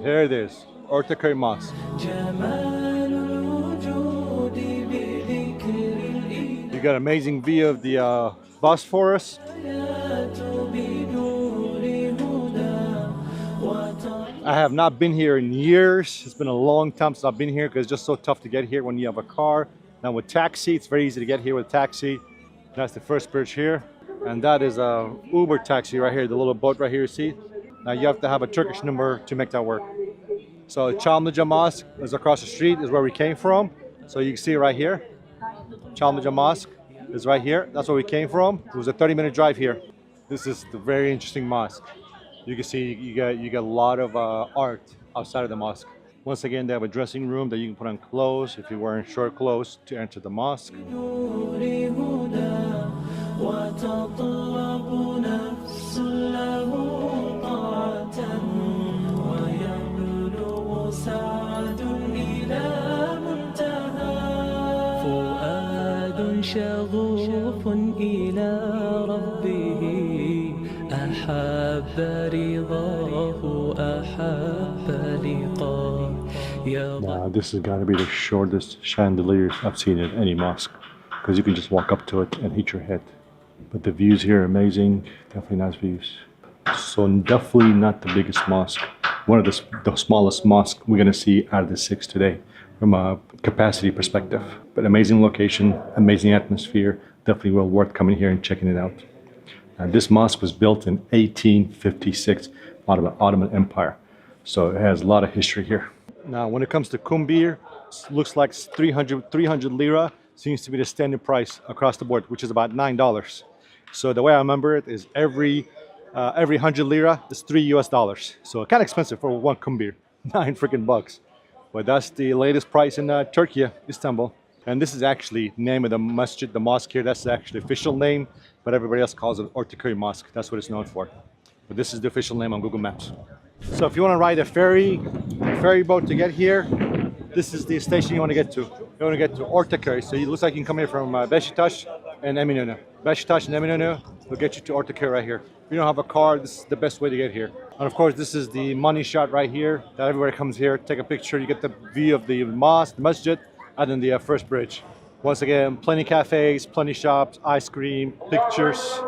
Here it is, Ortaköy Mosque. You got amazing view of the Bosphorus. I have not been here in years. It's been a long time since I've been here because it's just so tough to get here when you have a car. Now with taxi, it's very easy to get here with taxi. That's the first bridge here. And that is a Uber taxi right here, the little boat right here, you see? Now you have to have a Turkish number to make that work. So Çamlıca Mosque is across the street, is where we came from. So you can see it right here. Çamlıca Mosque is right here. That's where we came from. It was a 30-minute drive here. This is the very interesting mosque. You can see you get a lot of art outside of the mosque. Once again, they have a dressing room that you can put on clothes if you're wearing short clothes to enter the mosque. شغوف إلى ربه أحب رضاه أحب لقاه. Now this has got to be the shortest chandelier I've seen at any mosque because you can just walk up to it and hit your head. But the views here are amazing, definitely nice views. So definitely not the biggest mosque. One of the smallest mosques we're going to see out of the 6 today from a capacity perspective. But amazing location, amazing atmosphere, definitely well worth coming here and checking it out. This mosque was built in 1856 out of the Ottoman Empire. So it has a lot of history here. Now when it comes to kumbir, it looks like 300 lira seems to be the standard price across the board, which is about $9. So the way I remember it is every 100 lira is $3 US. So kind of expensive for one kumbir, 9 freaking bucks. But that's the latest price in Turkey, Istanbul. And this is actually the name of the masjid, the mosque here. That's the actual official name, but everybody else calls it Ortaköy Mosque. That's what it's known for. But this is the official name on Google Maps. So if you want to ride a ferry boat to get here, this is the station you want to get to. You want to get to Ortaköy. So it looks like you can come here from Beşiktaş and Eminönü. Beşiktaş and Eminönü will get you to Ortaköy right here. If you don't have a car, this is the best way to get here. And of course, this is the money shot right here that everybody comes here, take a picture. You get the view of the mosque, the masjid, and then the first bridge. Once again, plenty cafes, plenty shops, ice cream, pictures.